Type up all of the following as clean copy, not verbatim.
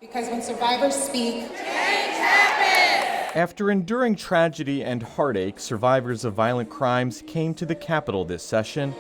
Because when survivors speak, After enduring tragedy and heartache, survivors of violent crimes came to the Capitol this session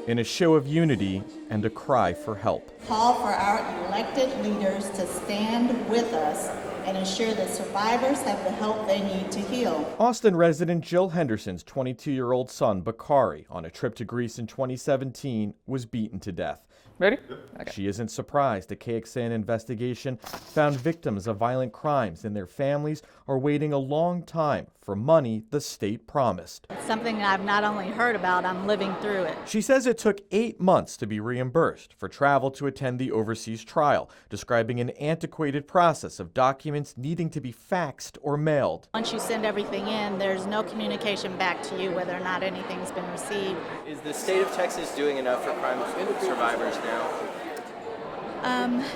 in a show of unity and a cry for help. call for our elected leaders to stand with us and ensure that survivors have the help they need to heal. Austin resident Jill Henderson's 22-year-old son, Bakari, on a trip to Greece in 2017, was beaten to death. Ready? Okay. She isn't surprised. A KXAN investigation found victims of violent crimes and their families are waiting a long time for money the state promised. It's something I've not only heard about, I'm living through it. She says it took 8 months to be reimbursed for travel to attend the overseas trial, describing an antiquated process of documents needing to be faxed or mailed. Once you send everything in, there's no communication back to you whether or not anything's been received. Is the state of Texas doing enough for crime survivors now?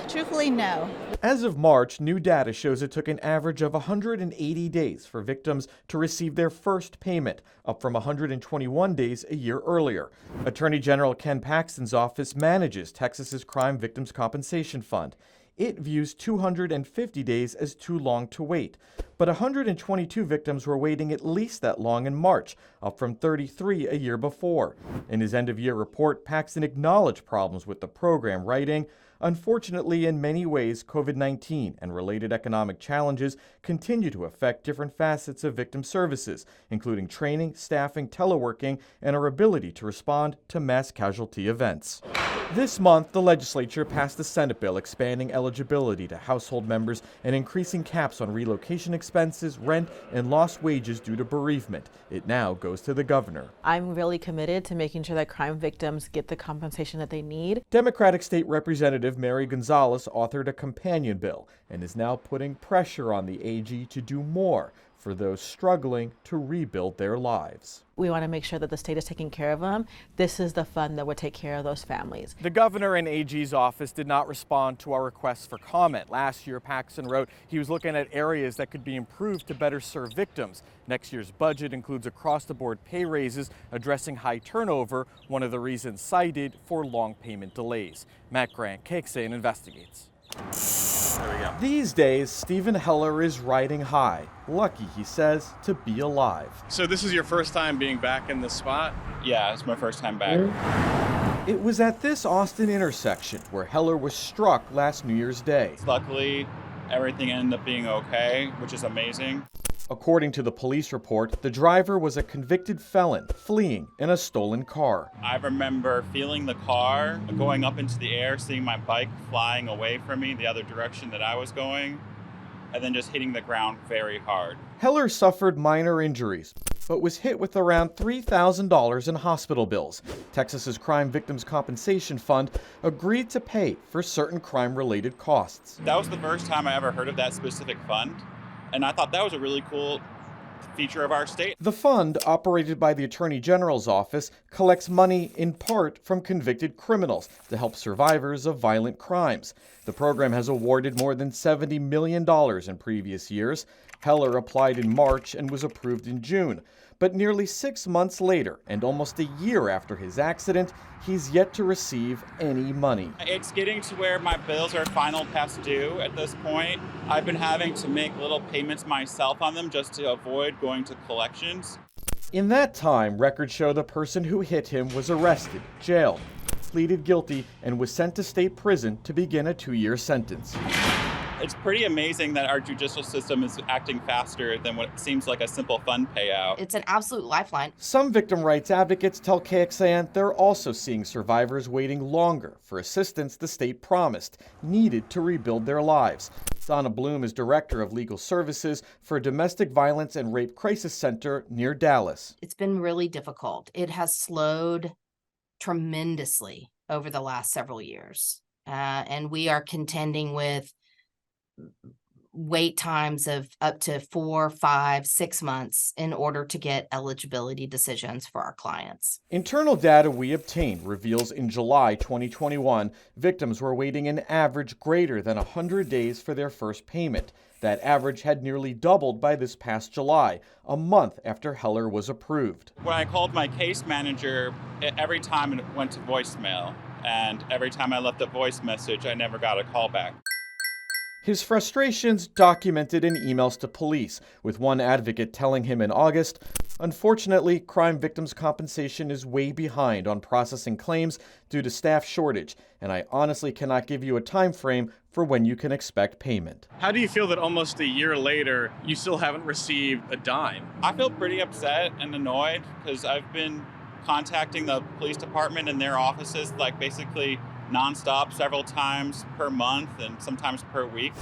Truthfully, no. As of March, new data shows it took an average of 180 days for victims to receive their first payment, up from 121 days a year earlier. Attorney General Ken Paxton's office manages Texas's Crime Victims Compensation Fund. It views 250 days as too long to wait, but 122 victims were waiting at least that long in March, up from 33 a year before. In his end-of-year report, Paxton acknowledged problems with the program, writing, "Unfortunately, in many ways, COVID-19 and related economic challenges continue to affect different facets of victim services, including training, staffing, teleworking, and our ability to respond to mass casualty events." This month, the legislature passed a Senate bill expanding eligibility to household members and increasing caps on relocation expenses, rent, and lost wages due to bereavement. It now goes to the governor. I'm really committed to making sure that crime victims get the compensation that they need. Democratic State Representative Mary Gonzalez authored a companion bill and is now putting pressure on the AG to do more for those struggling to rebuild their lives. We want to make sure that the state is taking care of them. This is the fund that would take care of those families. The governor and AG's office did not respond to our requests for comment. Last year, Paxton wrote he was looking at areas that could be improved to better serve victims. Next year's budget includes across-the-board pay raises addressing high turnover, one of the reasons cited for long payment delays. Matt Grant, KXAN investigates. There we go. These days, Stephen Heller is riding high. Lucky, he says, to be alive. So this is your first time being back in this spot? Yeah, it's my first time back. It was at this Austin intersection where Heller was struck last New Year's Day. Luckily, everything ended up being okay, which is amazing. According to the police report, the driver was a convicted felon fleeing in a stolen car. I remember feeling the car going up into the air, seeing my bike flying away from me the other direction that I was going, and then just hitting the ground very hard. Heller suffered minor injuries, but was hit with around $3,000 in hospital bills. Texas's Crime Victims Compensation Fund agreed to pay for certain crime-related costs. That was the first time I ever heard of that specific fund, and I thought that was a really cool feature of our state. The fund, operated by the Attorney General's office, collects money in part from convicted criminals to help survivors of violent crimes. The program has awarded more than $70 million in previous years. Heller applied in March and was approved in June. But nearly 6 months later, and almost a year after his accident, he's yet to receive any money. It's getting to where my bills are final past due at this point. I've been having to make little payments myself on them just to avoid going to collections. In that time, records show the person who hit him was arrested, jailed, pleaded guilty, and was sent to state prison to begin a 2-year sentence. It's pretty amazing that our judicial system is acting faster than what seems like a simple fund payout. It's an absolute lifeline. Some victim rights advocates tell KXAN they're also seeing survivors waiting longer for assistance the state promised, needed to rebuild their lives. Donna Bloom is director of legal services for a domestic violence and rape crisis center near Dallas. It's been really difficult. It has slowed tremendously over the last several years. And we are contending with wait times of up to 4, 5, 6 months in order to get eligibility decisions for our clients. Internal data we obtained reveals in July 2021, victims were waiting an average greater than 100 days for their first payment. That average had nearly doubled by this past July, a month after Heller was approved. When I called my case manager, every time it went to voicemail. and every time I left a voice message, I never got a call back. His frustrations documented in emails to police, with one advocate telling him in August, "Unfortunately, crime victims' compensation is way behind on processing claims due to staff shortage, and I honestly cannot give you a time frame for when you can expect payment." How do you feel that almost a year later, you still haven't received a dime? I feel pretty upset and annoyed because I've been contacting the police department and their offices like basically nonstop several times per month and sometimes per week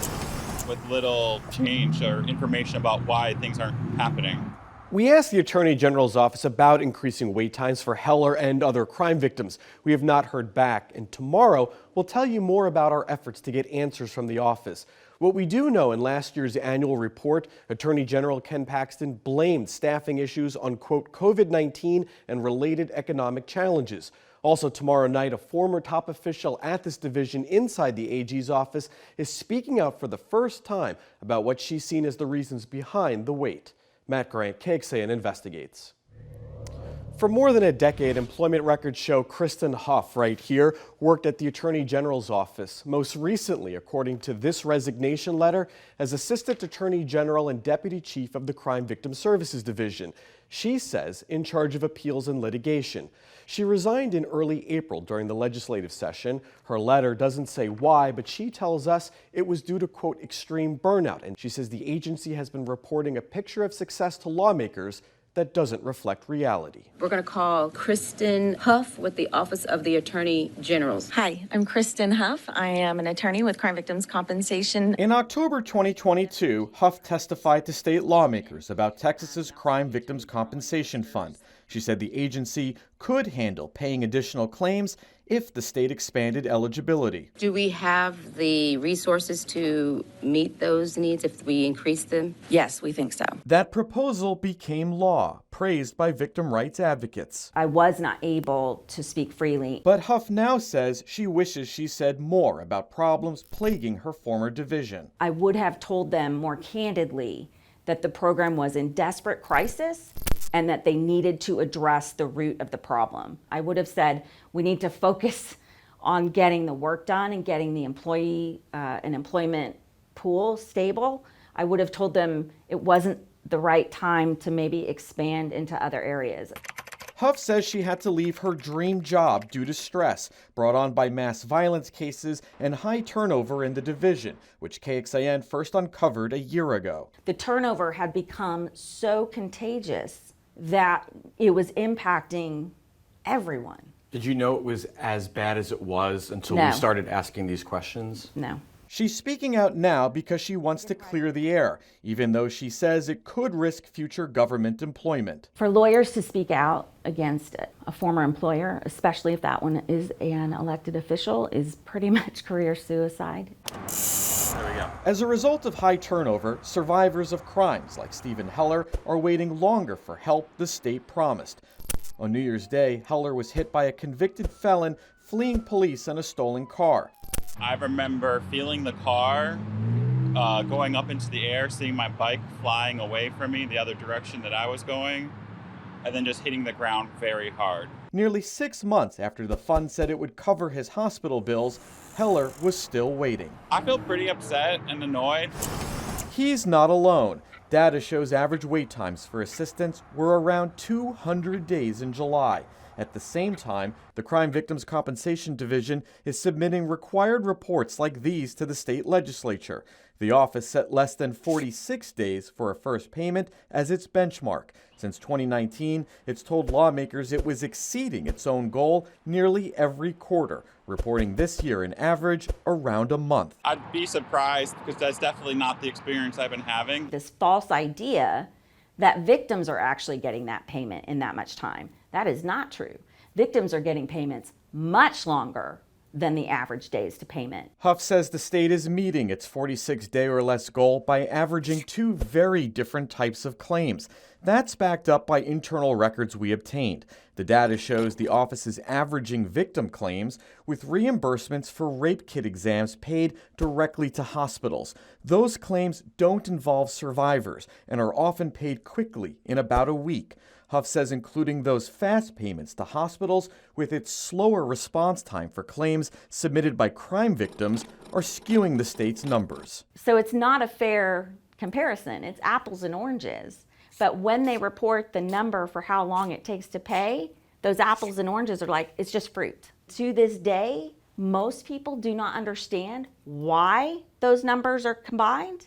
with little change or information about why things aren't happening. We asked the Attorney General's office about increasing wait times for Heller and other crime victims. We have not heard back, and tomorrow we'll tell you more about our efforts to get answers from the office. What we do know, in last year's annual report, Attorney General Ken Paxton blamed staffing issues on, quote, COVID-19 and related economic challenges. Also tomorrow night, a former top official at this division inside the AG's office is speaking out for the first time about what she's seen as the reasons behind the wait. Matt Grant, KXAN Investigates. For more than a decade, employment records show Kristen Huff, right here, worked at the Attorney General's office. Most recently, according to this resignation letter, as Assistant Attorney General and Deputy Chief of the Crime Victim Services Division. She says in charge of appeals and litigation. She resigned in early April during the legislative session. Her letter doesn't say why, but she tells us it was due to, quote, extreme burnout. And she says the agency has been reporting a picture of success to lawmakers that doesn't reflect reality. We're going to call Kristen Huff with the Office of the Attorney General. Hi, I'm Kristen Huff. I am an attorney with Crime Victims Compensation. In October 2022, Huff testified to state lawmakers about Texas's Crime Victims Compensation Fund. She said the agency could handle paying additional claims if the state expanded eligibility. Do we have the resources to meet those needs if we increase them? Yes, we think so. That proposal became law, praised by victim rights advocates. I was not able to speak freely. But Huff now says she wishes she said more about problems plaguing her former division. I would have told them more candidly that the program was in desperate crisis and that they needed to address the root of the problem. I would have said, we need to focus on getting the work done and getting the employee and employment pool stable. I would have told them it wasn't the right time to maybe expand into other areas. Huff says she had to leave her dream job due to stress brought on by mass violence cases and high turnover in the division, which KXAN first uncovered a year ago. The turnover had become so contagious that it was impacting everyone. Did you know it was as bad as it was until No. we started asking these questions? No. She's speaking out now because she wants to clear the air, even though she says it could risk future government employment. For lawyers to speak out against a former employer, especially if that one is an elected official, is pretty much career suicide. There we go. As a result of high turnover, survivors of crimes like Stephen Heller are waiting longer for help the state promised. On New Year's Day, Heller was hit by a convicted felon fleeing police in a stolen car. I remember feeling the car going up into the air, seeing my bike flying away from me the other direction that I was going, and then just hitting the ground very hard. Nearly 6 months after the fund said it would cover his hospital bills, Heller was still waiting. I feel pretty upset and annoyed. He's not alone. Data shows average wait times for assistance were around 200 days in July. At the same time, the Crime Victims Compensation Division is submitting required reports like these to the state legislature. The office set less than 46 days for a first payment as its benchmark. Since 2019, it's told lawmakers it was exceeding its own goal nearly every quarter, reporting this year an average around a month. I'd be surprised because that's definitely not the experience I've been having. This false idea that victims are actually getting that payment in that much time. That is not true. Victims are getting payments much longer than the average days to payment. Huff says the state is meeting its 46-day or less goal by averaging two very different types of claims. That's backed up by internal records we obtained. The data shows the office is averaging victim claims with reimbursements for rape kit exams paid directly to hospitals. Those claims don't involve survivors and are often paid quickly in about a week. Huff says including those fast payments to hospitals with its slower response time for claims submitted by crime victims are skewing the state's numbers. So it's not a fair comparison. It's apples and oranges. But when they report the number for how long it takes to pay, those apples and oranges are like, it's just fruit. To this day, most people do not understand why those numbers are combined.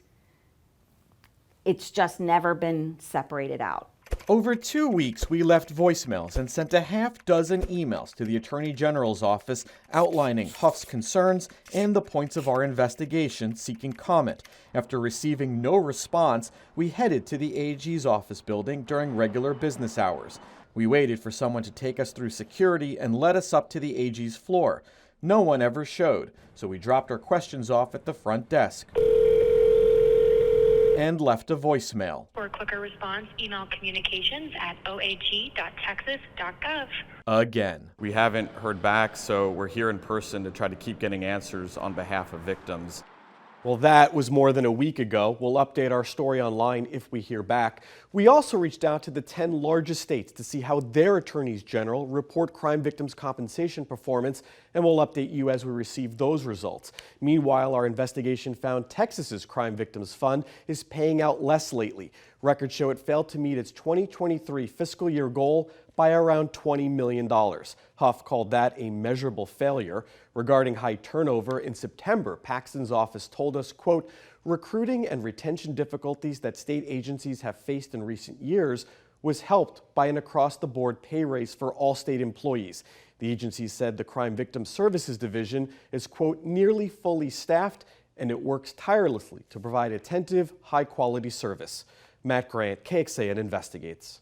It's just never been separated out. Over 2 weeks, we left voicemails and sent a half dozen emails to the Attorney General's office outlining Huff's concerns and the points of our investigation seeking comment. After receiving no response, we headed to the AG's office building during regular business hours. We waited for someone to take us through security and let us up to the AG's floor. No one ever showed, so we dropped our questions off at the front desk and left a voicemail. For a quicker response, email communications@oag.texas.gov. Again. We haven't heard back, so we're here in person to try to keep getting answers on behalf of victims. Well, that was more than a week ago. We'll update our story online if we hear back. We also reached out to the 10 largest states to see how their attorneys general report crime victims' compensation performance, and we'll update you as we receive those results. Meanwhile, our investigation found Texas's Crime Victims Fund is paying out less lately. Records show it failed to meet its 2023 fiscal year goal by around $20 million. Huff called that a measurable failure. Regarding high turnover, in September, Paxton's office told us, quote, recruiting and retention difficulties that state agencies have faced in recent years was helped by an across-the-board pay raise for all state employees. The agency said the Crime Victim Services Division is, quote, nearly fully staffed, and it works tirelessly to provide attentive, high-quality service. Matt Grant, KXAN Investigates.